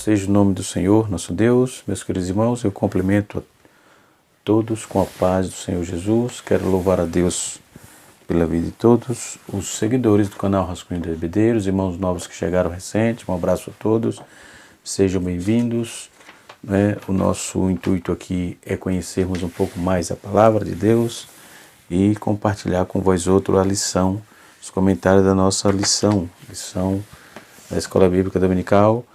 seja o nome do Senhor, nosso Deus. Meus queridos irmãos, eu cumprimento a todos com a paz do Senhor Jesus. Quero louvar a Deus pela vida de todos os seguidores do canal Rascunho da EBD, os irmãos novos que chegaram recente. Um abraço a todos, sejam bem-vindos. O nosso intuito aqui é conhecermos um pouco mais a palavra de Deus e compartilhar com vós outros a lição, os comentários da nossa lição da Escola Bíblica Dominical,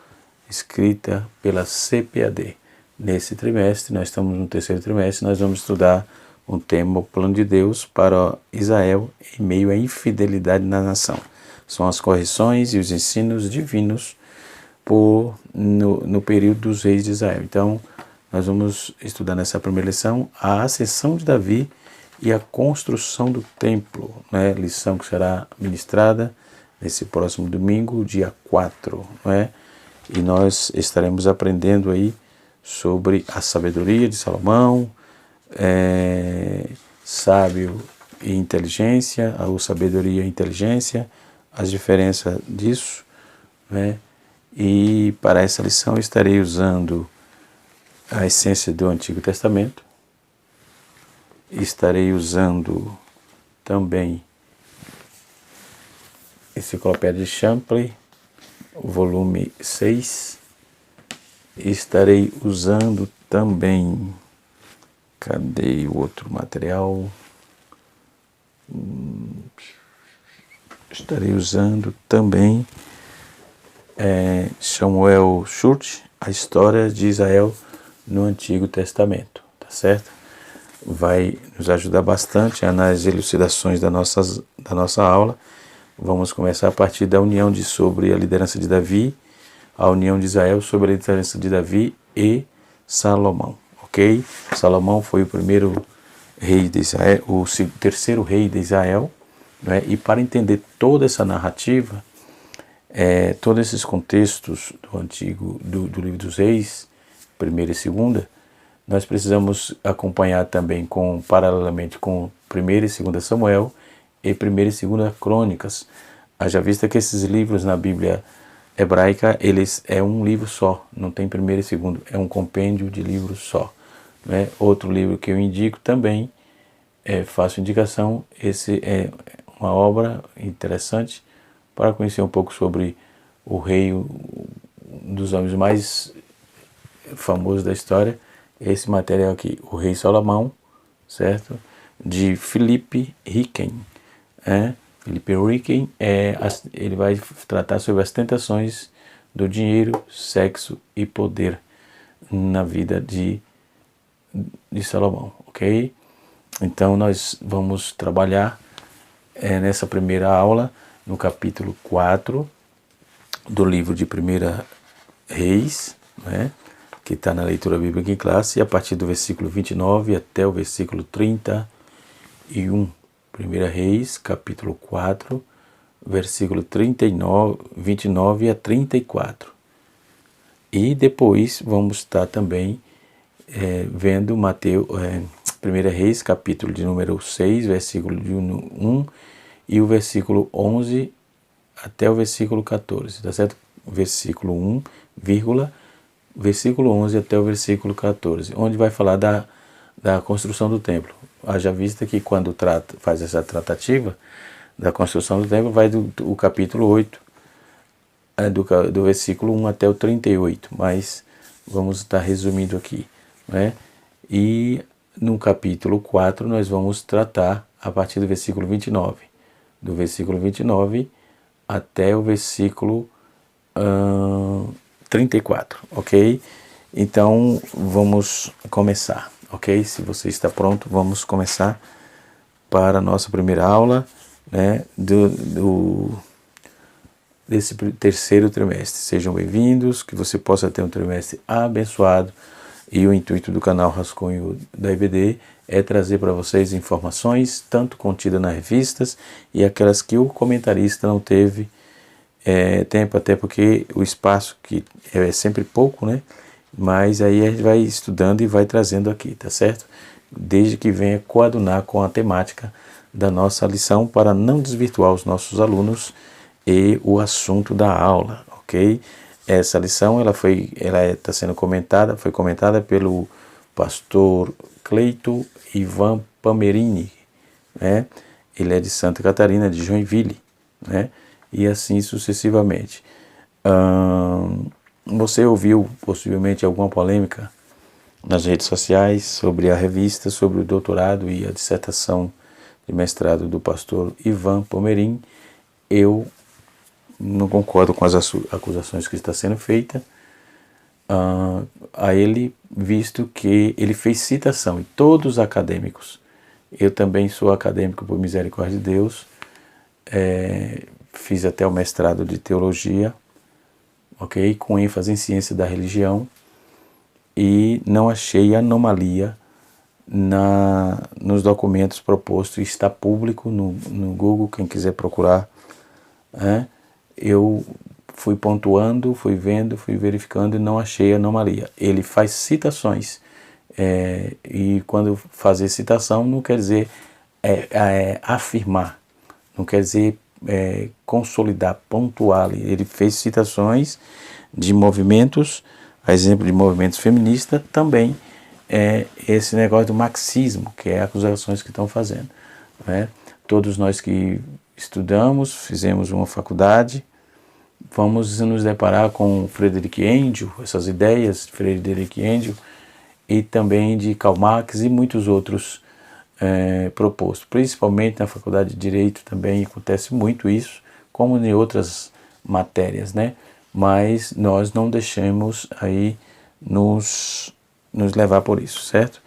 escrita pela CPAD. Nesse trimestre, nós estamos no terceiro trimestre, nós vamos estudar um tema, o plano de Deus para Israel em meio à infidelidade na nação. São as correções e os ensinos divinos no período dos reis de Israel. Então, nós vamos estudar nessa primeira lição a ascensão de Davi e a construção do templo, lição que será ministrada nesse próximo domingo, dia 4, E nós estaremos aprendendo aí sobre a sabedoria de Salomão, sábio e inteligência, ou sabedoria e inteligência, as diferenças disso, E para essa lição eu estarei usando a essência do Antigo Testamento, estarei usando também Enciclopédia de Champlin, volume 6, estarei usando também, cadê o outro material? Estarei usando também Samuel Schultz, a história de Israel no Antigo Testamento, tá certo? Vai nos ajudar bastante nas elucidações da nossa aula. Vamos começar a partir da união sobre a liderança de Davi, a união de Israel sobre a liderança de Davi e Salomão, ok? Salomão foi o primeiro rei de Israel, o terceiro rei de Israel, E para entender toda essa narrativa, todos esses contextos do livro dos reis, primeira e segunda, nós precisamos acompanhar também paralelamente com primeira e segunda Samuel e primeira e segunda Crônicas. Haja vista que esses livros na Bíblia hebraica, eles é um livro só, não tem primeiro e segundo, é um compêndio de livros só. Outro livro que eu indico também, faço indicação, esse é uma obra interessante para conhecer um pouco sobre o rei, um dos homens mais famosos da história, esse material aqui, o rei Salomão, certo? De Philip Ryken. Philip Ryken, ele vai tratar sobre as tentações do dinheiro, sexo e poder na vida de Salomão, ok? Então nós vamos trabalhar nessa primeira aula no capítulo 4 do livro de 1 Reis, que está na leitura bíblica em classe, a partir do versículo 29 até o versículo 31. 1 Reis, capítulo 4, versículo 29 a 34. E depois vamos estar também vendo 1 Reis, capítulo de número 6, versículo de 1 e o versículo 11 até o versículo 14, tá certo? Versículo 1, versículo 11 até o versículo 14, onde vai falar da construção do templo. Haja vista que quando faz essa tratativa da construção do templo, vai do capítulo 8, do versículo 1 até o 38, mas vamos estar resumindo aqui, E no capítulo 4 nós vamos tratar a partir do versículo 29, do versículo 29 até o versículo 34, ok? Então vamos começar, ok? Se você está pronto, vamos começar para a nossa primeira aula, desse terceiro trimestre. Sejam bem-vindos, que você possa ter um trimestre abençoado, e o intuito do canal Rascunho da EBD é trazer para vocês informações, tanto contidas nas revistas e aquelas que o comentarista não teve tempo, até porque o espaço que é sempre pouco, mas aí a gente vai estudando e vai trazendo aqui, tá certo? Desde que venha coadunar com a temática da nossa lição, para não desvirtuar os nossos alunos e o assunto da aula, ok? Essa lição está sendo comentada, foi comentada pelo pastor Cleito Ivan Pamerini, né? Ele é de Santa Catarina, de Joinville, né? E assim sucessivamente. Você ouviu possivelmente alguma polêmica nas redes sociais sobre a revista, sobre o doutorado e a dissertação de mestrado do pastor Ivan Pomerin? Eu não concordo com as acusações que está sendo feita a ele, visto que ele fez citação, e todos os acadêmicos, eu também sou acadêmico por misericórdia de Deus, fiz até o mestrado de teologia, ok, com ênfase em ciência da religião, e não achei anomalia nos documentos propostos. Está público no Google, quem quiser procurar, né? Eu fui pontuando, fui vendo, fui verificando e não achei anomalia. Ele faz citações, e quando fazer citação não quer dizer afirmar, não quer dizer consolidar, pontuar. Ele fez citações de movimentos, a exemplo de movimentos feministas, também esse negócio do marxismo, que é acusações que estão fazendo, né? Todos nós que estudamos, fizemos uma faculdade, vamos nos deparar com Friedrich Engels, essas ideias de Friedrich Engels, e também de Karl Marx e muitos outros propostos. Principalmente na faculdade de Direito também acontece muito isso, como em outras matérias, né? Mas nós não deixemos aí nos levar por isso, certo?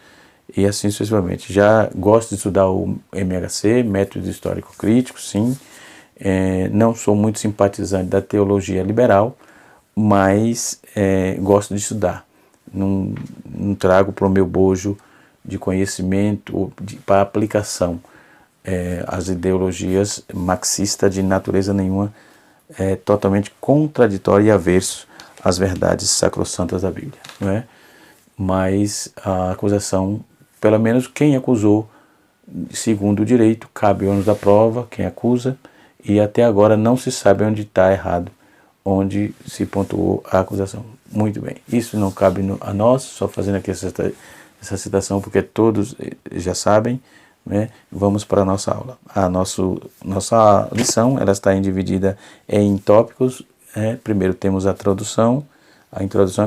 E assim sucessivamente. Já gosto de estudar o MHC, Método Histórico Crítico, sim. Não sou muito simpatizante da teologia liberal, mas gosto de estudar. Não trago para o meu bojo de conhecimento para aplicação as ideologias marxistas de natureza nenhuma, totalmente contraditória e averso às verdades sacrossantas da Bíblia, não é? Mas a acusação, pelo menos quem acusou, segundo o direito, cabe o ônus da prova, quem acusa, e até agora não se sabe onde está errado, onde se pontuou a acusação. Muito bem, isso não cabe a nós, só fazendo aqui essa citação, porque todos já sabem, né? Vamos para a nossa aula. Nossa lição ela está dividida em tópicos. Primeiro temos a introdução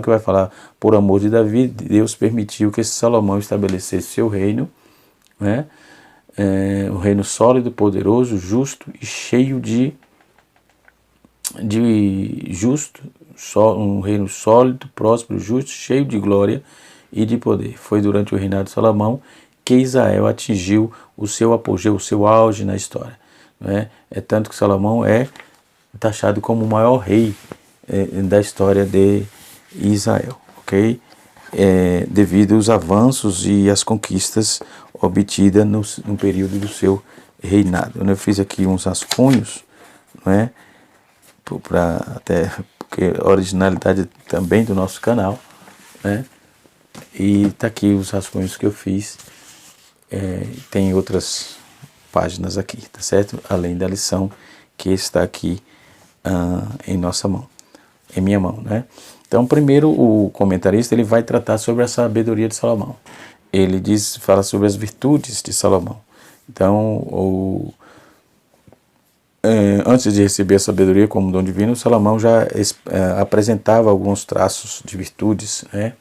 que vai falar: por amor de Davi, Deus permitiu que Salomão estabelecesse seu reino, né? Um reino sólido, poderoso, justo e cheio um reino sólido, próspero, justo, cheio de glória e de poder. Foi durante o reinado de Salomão que Israel atingiu o seu apogeu, o seu auge na história, né? É tanto que Salomão é taxado como o maior rei da história de Israel, ok? Devido aos avanços e às conquistas obtidas no período do seu reinado. Eu fiz aqui uns rascunhos, não é? Porque a originalidade também do nosso canal, né? E tá aqui os rascunhos que eu fiz. Tem outras páginas aqui, tá certo? Além da lição que está aqui em minha mão, né? Então, primeiro o comentarista ele vai tratar sobre a sabedoria de Salomão. Ele fala sobre as virtudes de Salomão. Então, antes de receber a sabedoria como dom divino, Salomão já apresentava alguns traços de virtudes, né?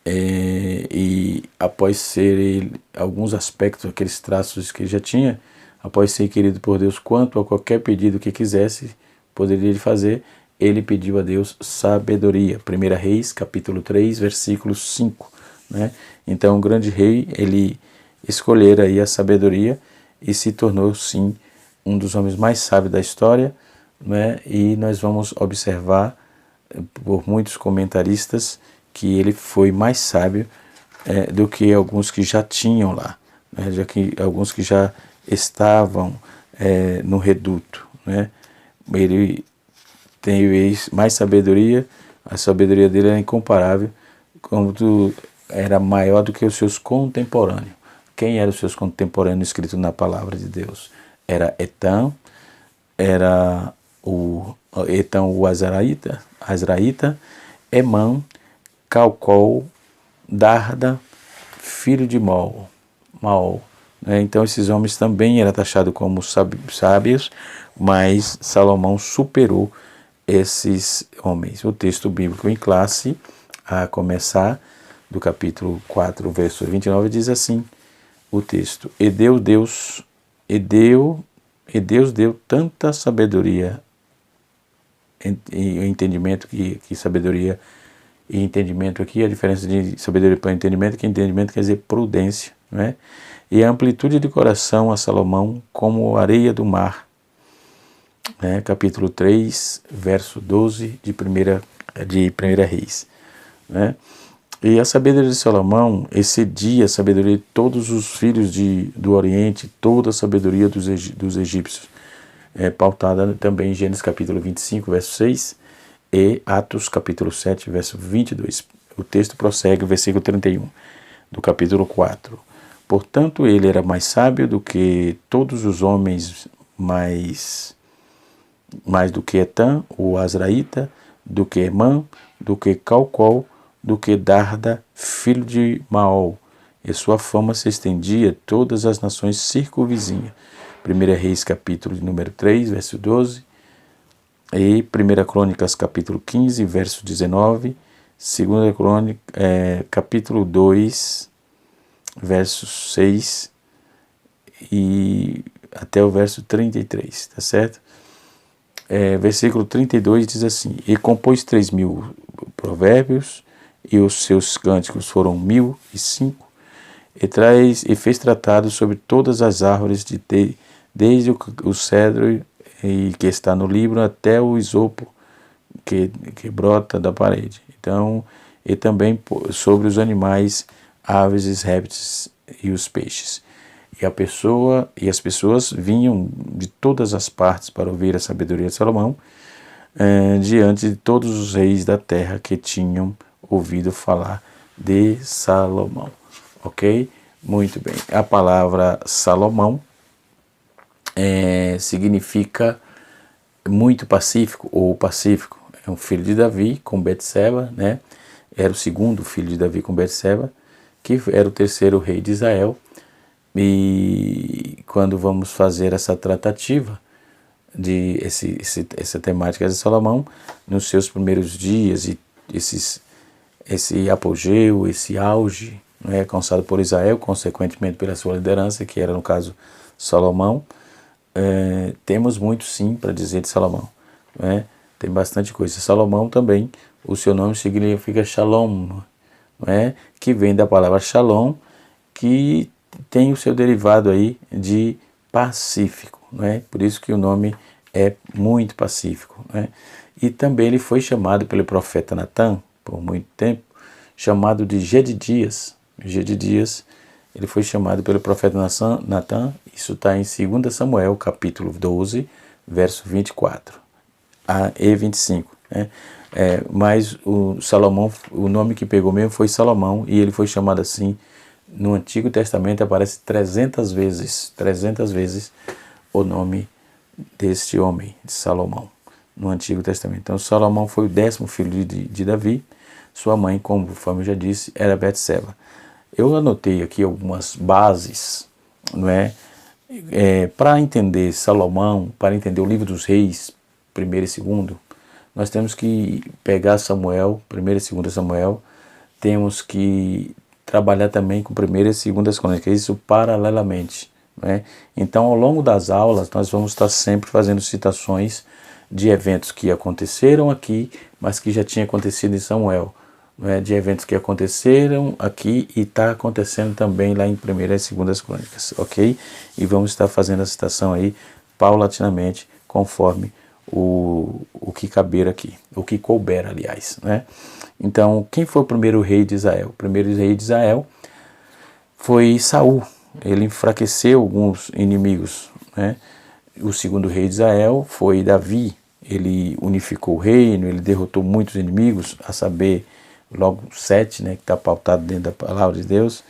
E após ser alguns aspectos, aqueles traços que ele já tinha, após ser querido por Deus quanto a qualquer pedido que quisesse, poderia fazer, ele pediu a Deus sabedoria. 1 Reis, capítulo 3, versículo 5. Né? Então, o grande rei, ele escolhera aí a sabedoria e se tornou, sim, um dos homens mais sábios da história, né? E nós vamos observar, por muitos comentaristas, que ele foi mais sábio do que alguns que já tinham lá, né? Já que alguns que já estavam no reduto, né? Ele tem mais sabedoria, a sabedoria dele era incomparável, era maior do que os seus contemporâneos. Quem eram os seus contemporâneos escritos na palavra de Deus? Era Etam, era o Azraíta, Emã, Calcol, Darda, filho de Maol. Né? Então esses homens também eram taxados como sábios, mas Salomão superou esses homens. O texto bíblico em classe, a começar do capítulo 4, verso 29, diz assim, o texto: E Deus deu tanta sabedoria e entendimento, que sabedoria e entendimento aqui, a diferença de sabedoria para entendimento, que entendimento quer dizer prudência, né? E a amplitude de coração a Salomão como a areia do mar, né? Capítulo 3, verso 12 de primeira Reis, né? E a sabedoria de Salomão excedia a sabedoria de todos os filhos do Oriente, toda a sabedoria dos egípcios, pautada também em Gênesis capítulo 25, verso 6, e Atos capítulo 7, verso 22. O texto prossegue, versículo 31, do capítulo 4. Portanto, ele era mais sábio do que todos os homens, mais do que Etã, o Azraíta, do que Emã, do que Calcol, do que Darda, filho de Maol, e sua fama se estendia a todas as nações circunvizinhas. 1 Reis capítulo número 3, verso 12, e 1 Crônicas capítulo 15, verso 19, 2 Crônicas capítulo 2, verso 6 e até o verso 33, tá certo? Versículo 32 diz assim: E compôs 3.000 provérbios, e os seus cânticos foram 1.005, e fez tratados sobre todas as árvores, desde o cedro que está no livro até o isopo que brota da parede. Então, e também sobre os animais, aves e répteis e os peixes. E as pessoas vinham de todas as partes para ouvir a sabedoria de Salomão, diante de todos os reis da terra que tinham ouvido falar de Salomão. Ok? Muito bem. A palavra Salomão significa muito pacífico ou pacífico. É um filho de Davi com Betseba, né? Era o segundo filho de Davi com Betseba, que era o terceiro rei de Israel. E quando vamos fazer essa tratativa de essa temática de Salomão, nos seus primeiros dias, e esse apogeu, esse auge, não é, alcançado por Israel, consequentemente pela sua liderança, que era no caso Salomão, temos muito sim para dizer de Salomão, não é? Tem bastante coisa. Salomão também, o seu nome significa Shalom, não é? Que vem da palavra Shalom, que tem o seu derivado aí de pacífico, não é? Por isso que o nome é muito pacífico, não é? E também ele foi chamado pelo profeta Natã, por muito tempo, chamado de Gedidias. Gedidias, ele foi chamado pelo profeta Natã, isso está em 2 Samuel, capítulo 12, verso 24 e 25. Né? Mas o Salomão, o nome que pegou mesmo foi Salomão, e ele foi chamado assim. No Antigo Testamento aparece 300 vezes o nome deste homem, de Salomão, no Antigo Testamento. Então Salomão foi o 10º filho de Davi. Sua mãe, conforme eu já disse, era Betseba. Eu anotei aqui algumas bases, não é? Para entender Salomão, para entender o livro dos reis, 1 e 2, nós temos que pegar Samuel, 1 e 2 Samuel, temos que trabalhar também com 1 e 2 Crônicas, isso paralelamente, né? Então, ao longo das aulas, nós vamos estar sempre fazendo citações de eventos que aconteceram aqui, mas que já tinham acontecido em Samuel, né? De eventos que aconteceram aqui e está acontecendo também lá em 1 e 2 Crônicas, ok? E vamos estar fazendo a citação aí paulatinamente, conforme o que caber aqui, o que couber, aliás, né? Então, quem foi o primeiro rei de Israel? O primeiro rei de Israel foi Saul. Ele enfraqueceu alguns inimigos, né? O segundo rei de Israel foi Davi. Ele unificou o reino, ele derrotou muitos inimigos, a saber, logo 7, né, que está pautado dentro da palavra de Deus.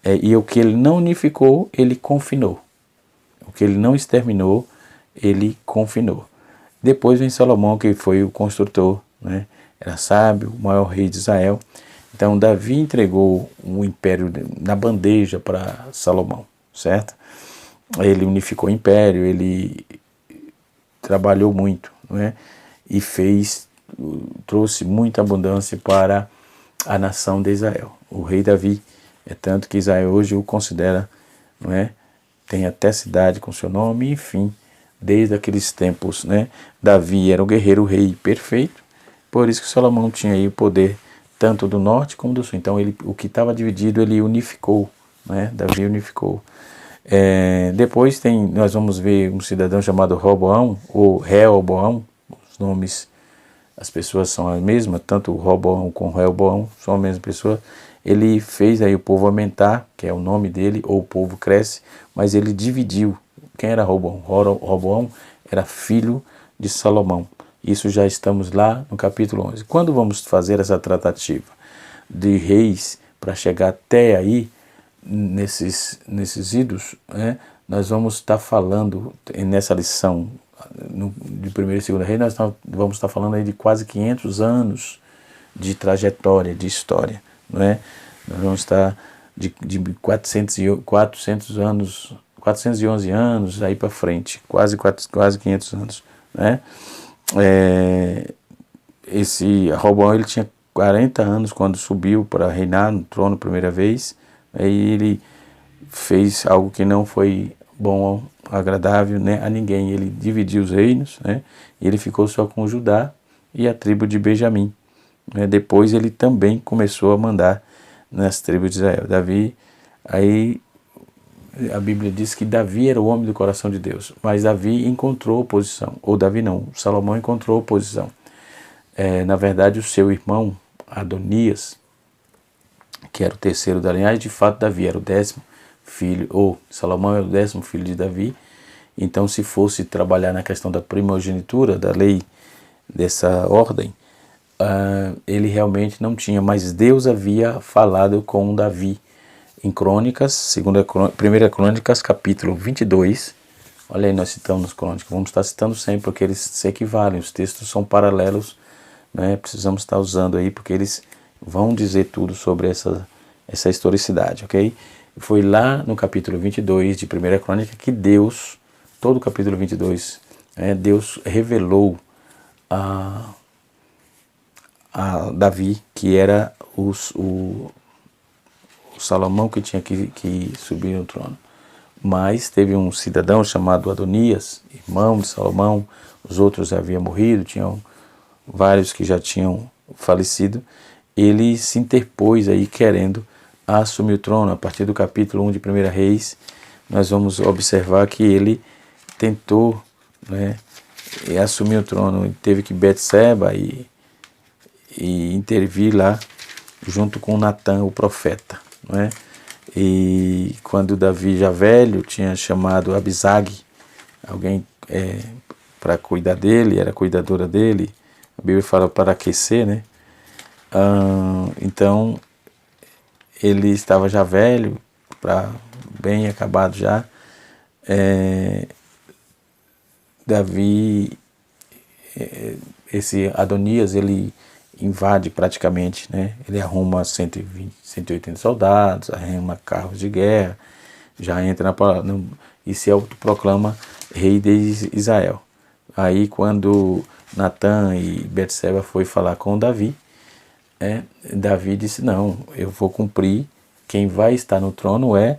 E o que ele não unificou, ele confinou. O que ele não exterminou, ele confinou. Depois vem Salomão, que foi o construtor, né? Era sábio, o maior rei de Israel. Então Davi entregou o império na bandeja para Salomão, certo? Ele unificou o império, ele trabalhou muito, né? E trouxe muita abundância para a nação de Israel. O rei Davi, é tanto que Israel hoje o considera, não é? Tem até cidade com seu nome, enfim, desde aqueles tempos, né? Davi era o guerreiro, o rei perfeito, por isso que Salomão tinha aí o poder tanto do norte como do sul. Então o que estava dividido ele unificou, né? Davi unificou. Depois nós vamos ver um cidadão chamado Roboão, ou Reoboão, os nomes, as pessoas são as mesmas, tanto Roboão como Reoboão são a mesma pessoa. Ele fez aí o povo aumentar, que é o nome dele, ou o povo cresce, mas ele dividiu. Quem era Roboão? Roboão era filho de Salomão. Isso já estamos lá no capítulo 11. Quando vamos fazer essa tratativa de reis para chegar até aí, nesses idos, né, nós vamos estar falando nessa lição de primeiro e segundo rei, nós vamos estar falando aí de quase 500 anos de trajetória, de história, não é? Nós vamos estar de 400 anos, 411 anos aí para frente, quase 500 anos, né? Esse Roboão, ele tinha 40 anos quando subiu para reinar no trono a primeira vez. Aí ele fez algo que não foi bom, agradável, né, a ninguém. Ele dividiu os reinos, né, e ele ficou só com Judá e a tribo de Benjamim. Depois ele também começou a mandar nas tribos de Israel. Davi, aí a Bíblia diz que Davi era o homem do coração de Deus, mas Davi encontrou oposição, ou Davi não, Salomão encontrou oposição. Na verdade, o seu irmão Adonias, que era o terceiro da linhagem, de fato Davi era o 10º filho, ou Salomão era o 10º filho de Davi. Então, se fosse trabalhar na questão da primogenitura, da lei dessa ordem, ele realmente não tinha, mas Deus havia falado com Davi em Crônicas, 1 Crônicas, capítulo 22. Olha aí, nós citamos Crônicas, vamos estar citando sempre, porque eles se equivalem, os textos são paralelos, né? Precisamos estar usando aí, porque eles vão dizer tudo sobre essa historicidade, ok? Foi lá no capítulo 22 de 1 Crônica que Deus, todo o capítulo 22, Deus revelou a Davi, que era o Salomão que tinha que subir no trono. Mas teve um cidadão chamado Adonias, irmão de Salomão, os outros haviam morrido, tinham vários que já tinham falecido. Ele se interpôs aí querendo assumir o trono. A partir do capítulo 1 de 1 Reis, nós vamos observar que ele tentou, né, assumir o trono. Teve que Betseba e intervir lá junto com Natã, o profeta, não é? E quando Davi, já velho, tinha chamado Abisag, alguém para cuidar dele, era cuidadora dele, a Bíblia fala para aquecer, né? Então ele estava já velho, bem acabado já. Davi, esse Adonias, ele invade praticamente, né? Ele arruma 120, 180 soldados, arruma carros de guerra, já entra e se autoproclama rei de Israel. Aí quando Natã e Betseba foi falar com Davi, Davi disse: não, eu vou cumprir, quem vai estar no trono é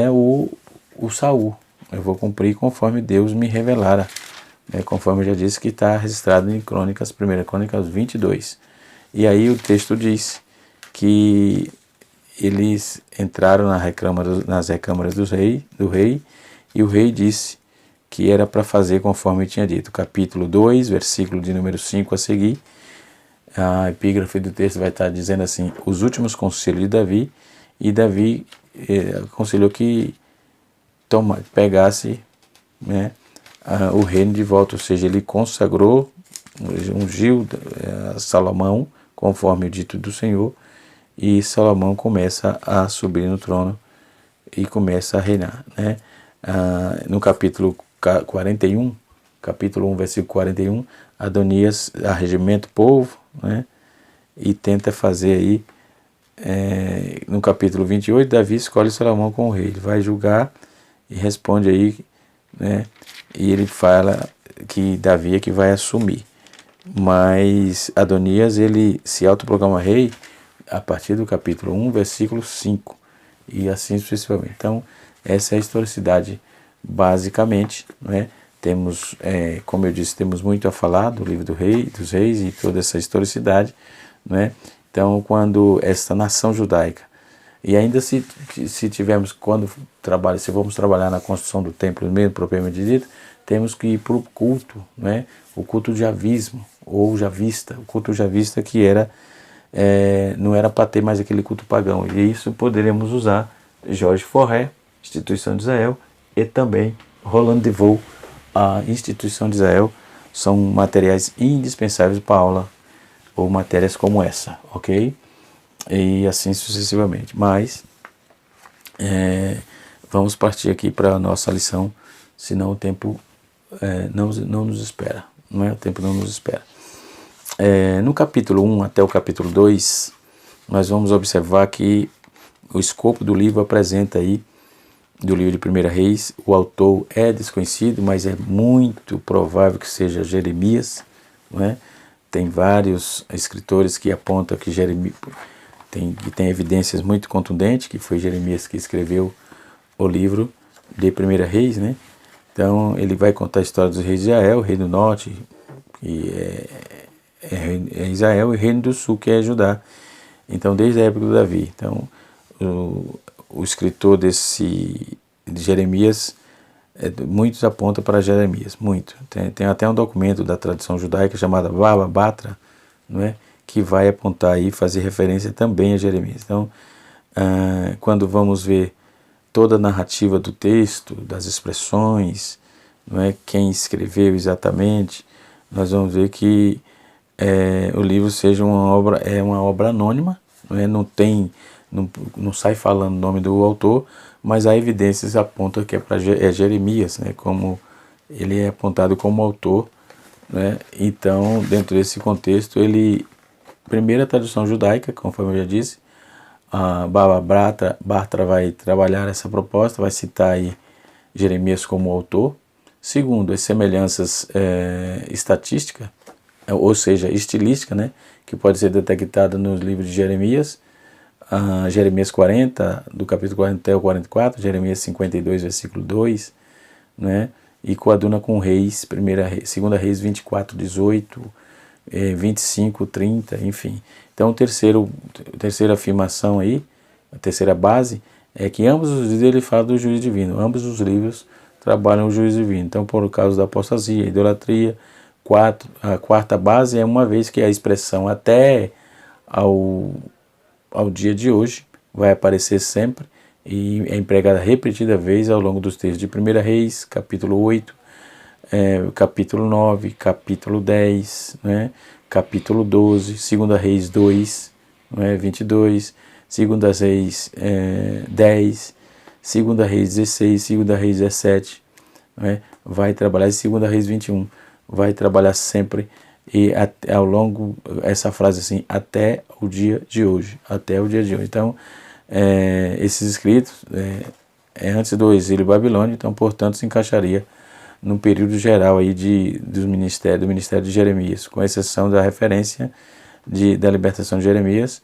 o Saul, eu vou cumprir conforme Deus me revelara, conforme eu já disse que está registrado em Crônicas, 1 Crônicas 22. E aí o texto diz que eles entraram nas recâmaras do rei, e o rei disse que era para fazer conforme tinha dito. Capítulo 2, versículo de número 5 a seguir, a epígrafe do texto vai estar dizendo assim: os últimos conselhos de Davi, e Davi aconselhou que pegasse, né, o reino de volta, ou seja, ele consagrou, ungiu Salomão, conforme o dito do Senhor, e Salomão começa a subir no trono e começa a reinar, né? No capítulo 41, capítulo 1, versículo 41, Adonias arregimenta o povo, né? E tenta fazer aí, no capítulo 28, Davi escolhe Salomão como rei. Ele vai julgar e responde aí, né? E ele fala que Davi é que vai assumir. Mas Adonias, ele se autoproclama rei a partir do capítulo 1, versículo 5, e assim sucessivamente. Então, essa é a historicidade, basicamente, né? Temos, como eu disse, temos muito a falar do livro dos reis e toda essa historicidade, né? Então, quando essa nação judaica, e ainda se tivermos, se vamos trabalhar na construção do templo mesmo, propriamente dito, temos que ir para o culto, né? O culto javismo, ou javista, o culto javista que não era para ter mais aquele culto pagão. E isso poderemos usar Jorge Forré, Instituição de Israel, e também Roland de Vaux, a Instituição de Israel, são materiais indispensáveis para a aula, ou matérias como essa, ok? E assim sucessivamente. Mas vamos partir aqui para a nossa lição, senão o tempo não nos espera, não é? O tempo não nos espera. No capítulo 1 até o capítulo 2, nós vamos observar que o escopo do livro apresenta aí, do livro de 1 Reis, o autor é desconhecido, mas é muito provável que seja Jeremias, não é? Tem vários escritores que apontam que Jeremias tem evidências muito contundentes que foi Jeremias que escreveu o livro de 1 Reis, né? Então ele vai contar a história dos reis de Israel, o reino do norte, que é Israel, e o reino do sul, que é Judá. Então, desde a época do Davi. Então, o escritor de Jeremias, muitos apontam para Jeremias, muito. Tem até um documento da tradição judaica chamado Baba Batra, não é? Que vai apontar aí, fazer referência também a Jeremias. Então, quando vamos ver toda a narrativa do texto, das expressões, não é? Quem escreveu exatamente, nós vamos ver que o livro seja uma obra anônima, não é? Não sai falando o nome do autor, mas há evidências apontam que é Jeremias, né? Como ele é apontado como autor, né? Então, dentro desse contexto, primeira tradução judaica, conforme eu já disse, a Baba Batra vai trabalhar essa proposta, vai citar aí Jeremias como autor. Segundo, as semelhanças estatísticas, ou seja, estilística, né, que pode ser detectada nos livros de Jeremias, Jeremias 40, do capítulo 40 até o 44, Jeremias 52, versículo 2, né, e coaduna com Reis, 2 Reis 24, 18, 25, 30, enfim. Então, a terceira afirmação aí, a terceira base, é que ambos os livros ele fala do juízo divino, ambos os livros trabalham o juízo divino. Então, por causa da apostasia, idolatria, a quarta base é uma vez que a expressão até ao dia de hoje vai aparecer sempre e é empregada repetida vez ao longo dos textos de 1 Reis, capítulo 8, capítulo 9, capítulo 10, né? Capítulo 12, 2 Reis 2, né? 22, 2 Reis 10, 2 Reis 16, 2 Reis 17, né? Vai trabalhar em 2 Reis 21, vai trabalhar sempre e ao longo, essa frase assim, até o dia de hoje, até o dia de hoje. Então, esses escritos antes do exílio babilônico, então, portanto, se encaixaria num período geral aí do ministério de Jeremias, com exceção da referência da libertação de Jeremias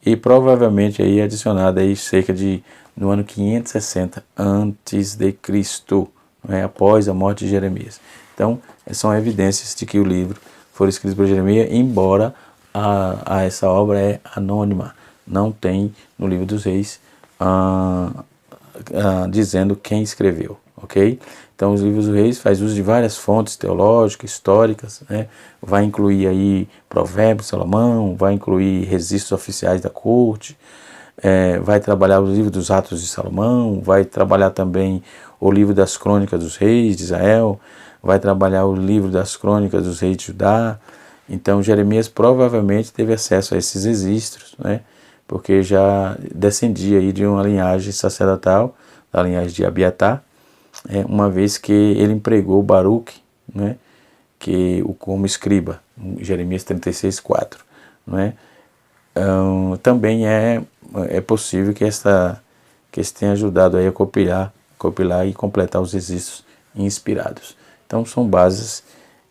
e provavelmente aí adicionada aí no ano 560 antes de Cristo, né, após a morte de Jeremias. Então, são evidências de que o livro foi escrito por Jeremias, embora essa obra é anônima, não tem no livro dos reis dizendo quem escreveu, ok? Então, os livros dos reis faz uso de várias fontes teológicas, históricas, né? Vai incluir aí Provérbios de Salomão, vai incluir registros oficiais da corte, vai trabalhar o livro dos Atos de Salomão, vai trabalhar também o livro das Crônicas dos Reis de Israel, vai trabalhar o livro das Crônicas dos Reis de Judá. Então, Jeremias provavelmente teve acesso a esses registros, né? Porque já descendia aí de uma linhagem sacerdotal, da linhagem de Abiatar, uma vez que ele empregou Baruque, né, que como escriba, Jeremias 36:4, não é? Também é possível que esse tenha ajudado aí a compilar e completar os registros inspirados. Então são bases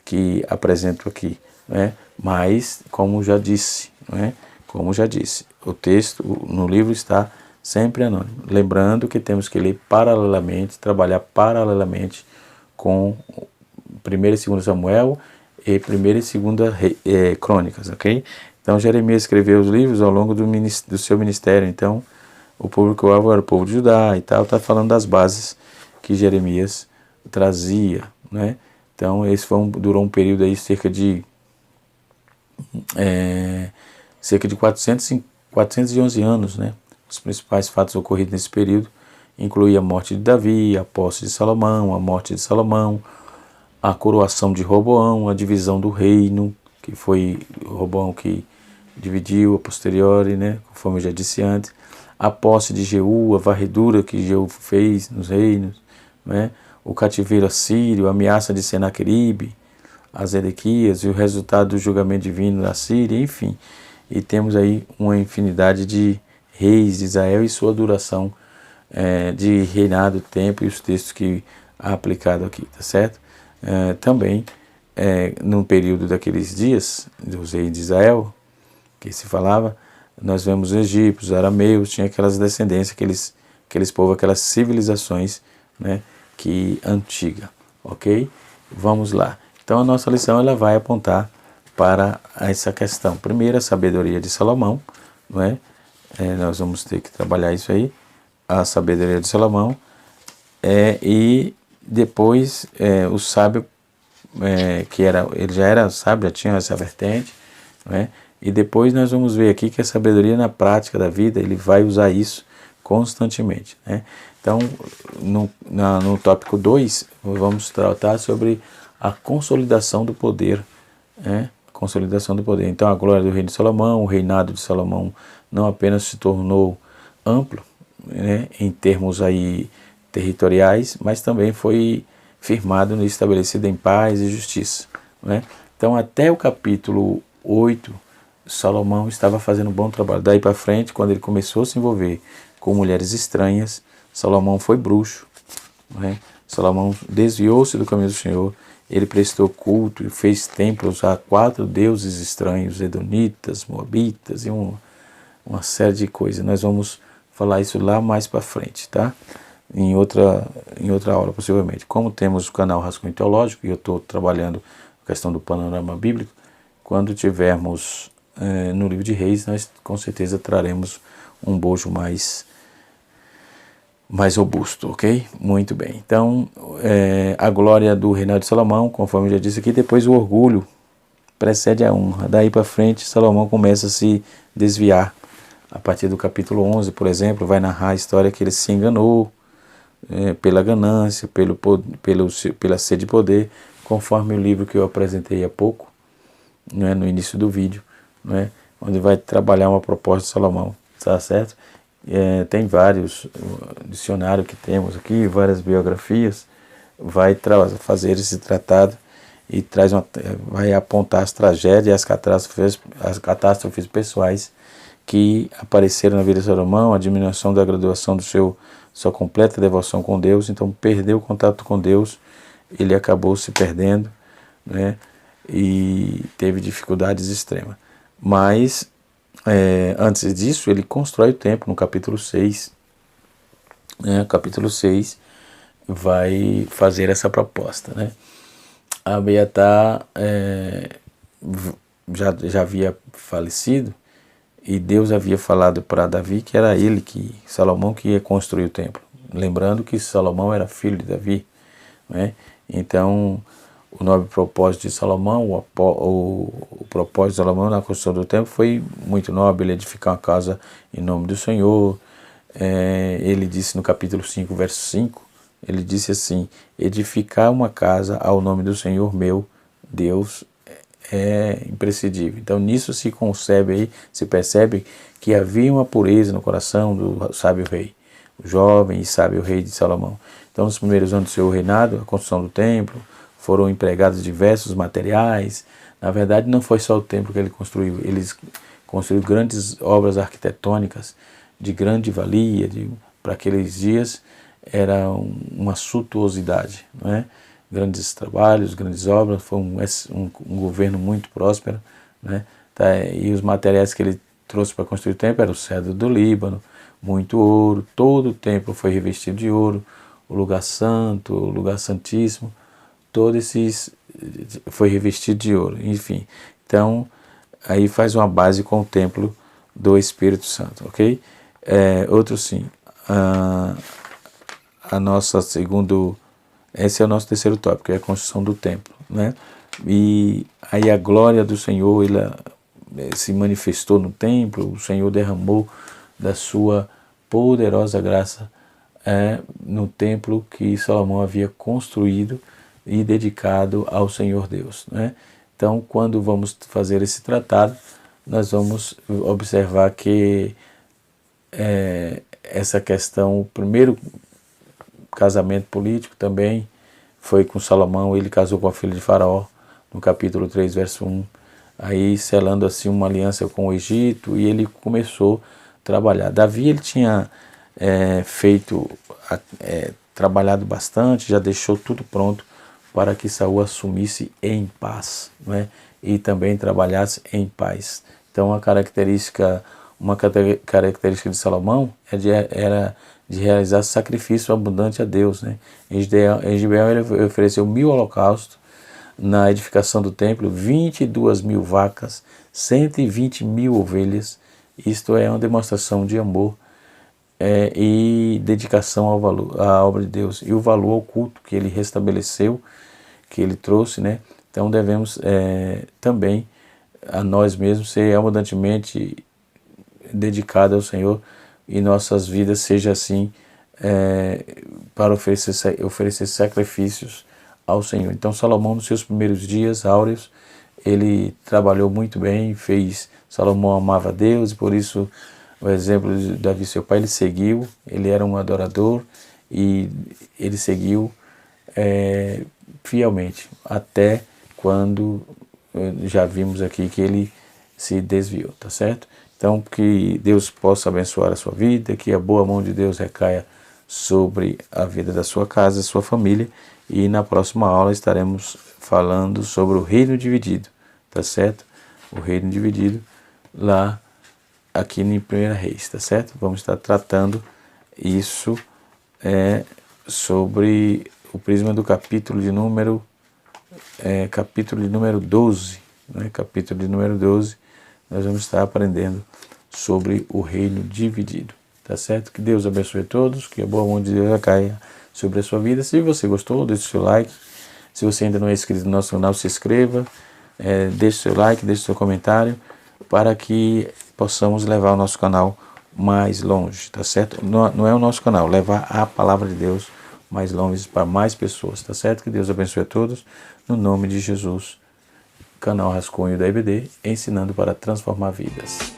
que apresento aqui, né? Mas como já disse, né? Como já disse, o texto no livro está sempre anônimo. Lembrando que temos que ler paralelamente, trabalhar paralelamente com 1 e 2 Samuel e 1 e 2 Crônicas, ok? Então Jeremias escreveu os livros ao longo do seu ministério. Então o público-alvo era o povo de Judá e tal. Está falando das bases que Jeremias trazia, né? Então esse durou um período aí cerca de 411 anos, né? Os principais fatos ocorridos nesse período incluíam a morte de Davi, a posse de Salomão, a morte de Salomão, a coroação de Roboão, a divisão do reino, que foi Roboão que dividiu a posteriori, né? Conforme eu já disse antes, a posse de Jeú, a varredura que Jeú fez nos reinos, né? O cativeiro assírio, a ameaça de Senaqueribe, a Zedequias e o resultado do julgamento divino na Síria, enfim. E temos aí uma infinidade de reis de Israel e sua duração de reinado, tempo e os textos que há aplicado aqui, tá certo? Também, no período daqueles dias, dos reis de Israel, que se falava, nós vemos os egípcios, os arameus, tinha aquelas descendências, aqueles povos, aquelas civilizações, né, que antiga, ok? Vamos lá. Então a nossa lição ela vai apontar para essa questão. Primeiro, a sabedoria de Salomão, não é? Nós vamos ter que trabalhar isso aí, a sabedoria de Salomão, e depois o sábio, ele já era sábio, já tinha essa vertente, não é? E depois nós vamos ver aqui que a sabedoria na prática da vida, ele vai usar isso constantemente, né? Então, no tópico 2, vamos tratar sobre a consolidação do poder, né? Consolidação do poder. Então, a glória do reino de Salomão, o reinado de Salomão não apenas se tornou amplo, né, em termos aí territoriais, mas também foi firmado e estabelecido em paz e justiça, né? Então, até o capítulo 8, Salomão estava fazendo um bom trabalho. Daí para frente, quando ele começou a se envolver com mulheres estranhas, Salomão foi bruxo, né? Salomão desviou-se do caminho do Senhor, ele prestou culto e fez templos a 4 deuses estranhos, edonitas, moabitas e uma série de coisas. Nós vamos falar isso lá mais para frente, tá? Em outra aula, possivelmente. Como temos o canal Rascunho Teológico, e eu estou trabalhando a questão do panorama bíblico, quando tivermos no livro de Reis, nós com certeza traremos um bojo mais robusto, ok? Muito bem. Então, a glória do reinado de Salomão, conforme eu já disse aqui, depois o orgulho precede a honra. Daí para frente, Salomão começa a se desviar. A partir do capítulo 11, por exemplo, vai narrar a história que ele se enganou pela ganância, pela sede de poder, conforme o livro que eu apresentei há pouco, né, no início do vídeo, né, onde vai trabalhar uma proposta de Salomão, tá certo? Tem vários dicionários que temos aqui, várias biografias, vai fazer esse tratado e vai apontar as tragédias, as catástrofes pessoais que apareceram na vida de Salomão, a diminuição da graduação sua completa devoção com Deus. Então perdeu o contato com Deus, ele acabou se perdendo, né, e teve dificuldades extremas. Mas antes disso, ele constrói o templo no capítulo 6. O capítulo 6 vai fazer essa proposta, né? Abiatar já havia falecido e Deus havia falado para Davi que era Salomão que ia construir o templo. Lembrando que Salomão era filho de Davi, né? Então, o nobre propósito de Salomão, o propósito de Salomão na construção do templo foi muito nobre, ele edificar uma casa em nome do Senhor. Ele disse no capítulo 5, verso 5, ele disse assim: edificar uma casa ao nome do Senhor meu Deus é imprescindível. Então nisso se percebe que havia uma pureza no coração do sábio rei, o jovem e sábio rei de Salomão. Então nos primeiros anos do seu reinado, a construção do templo foram empregados diversos materiais. Na verdade, não foi só o templo que ele construiu, eles construíram grandes obras arquitetônicas de grande valia, para aqueles dias era uma suntuosidade, não é? Grandes trabalhos, grandes obras, foi um governo muito próspero, né? Tá, e os materiais que ele trouxe para construir o templo era o cedro do Líbano, muito ouro, todo o templo foi revestido de ouro, o lugar santo, o lugar santíssimo, todo esses foi revestido de ouro, enfim. Então, aí faz uma base com o templo do Espírito Santo, ok? Outro sim, a nossa esse é o nosso terceiro tópico, é a construção do templo, né? E aí a glória do Senhor, ela se manifestou no templo, o Senhor derramou da sua poderosa graça no templo que Salomão havia construído e dedicado ao Senhor Deus, né? Então, quando vamos fazer esse tratado, nós vamos observar que essa questão, o primeiro casamento político também foi com Salomão, ele casou com a filha de Faraó, no capítulo 3, verso 1, aí selando assim uma aliança com o Egito, e ele começou a trabalhar. Davi, ele tinha trabalhado bastante, já deixou tudo pronto para que Saul assumisse em paz, né? E também trabalhasse em paz. Então, uma característica de Salomão era de realizar sacrifício abundante a Deus, né? Em Gibeão ele ofereceu 1000 holocaustos, na edificação do templo 22.000 vacas, 120.000 ovelhas. Isto é uma demonstração de amor e dedicação à obra de Deus, e o valor ao culto que ele restabeleceu, que ele trouxe, né? Então devemos também a nós mesmos ser abundantemente dedicados ao Senhor, e nossas vidas seja assim para oferecer sacrifícios ao Senhor. Então Salomão, nos seus primeiros dias áureos, ele trabalhou muito bem, Salomão amava a Deus, e por isso o exemplo de Davi, seu pai, ele seguiu, ele era um adorador, e ele seguiu fielmente, até quando já vimos aqui que ele se desviou, tá certo? Então, que Deus possa abençoar a sua vida, que a boa mão de Deus recaia sobre a vida da sua casa, da sua família, e na próxima aula estaremos falando sobre o reino dividido, tá certo? O reino dividido lá aqui em 1 Reis, tá certo? Vamos estar tratando isso sobre o prisma do capítulo de número 12, né? Capítulo de número 12, nós vamos estar aprendendo sobre o reino dividido, tá certo? Que Deus abençoe a todos, que a boa mão de Deus caia sobre a sua vida. Se você gostou, deixe o seu like. Se você ainda não é inscrito no nosso canal, se inscreva, deixe o seu like, deixe o seu comentário, para que possamos levar o nosso canal mais longe, tá certo? Não é o nosso canal, levar a palavra de Deus mais longe para mais pessoas, tá certo? Que Deus abençoe a todos, no nome de Jesus. Canal Rascunho da IBD, ensinando para transformar vidas.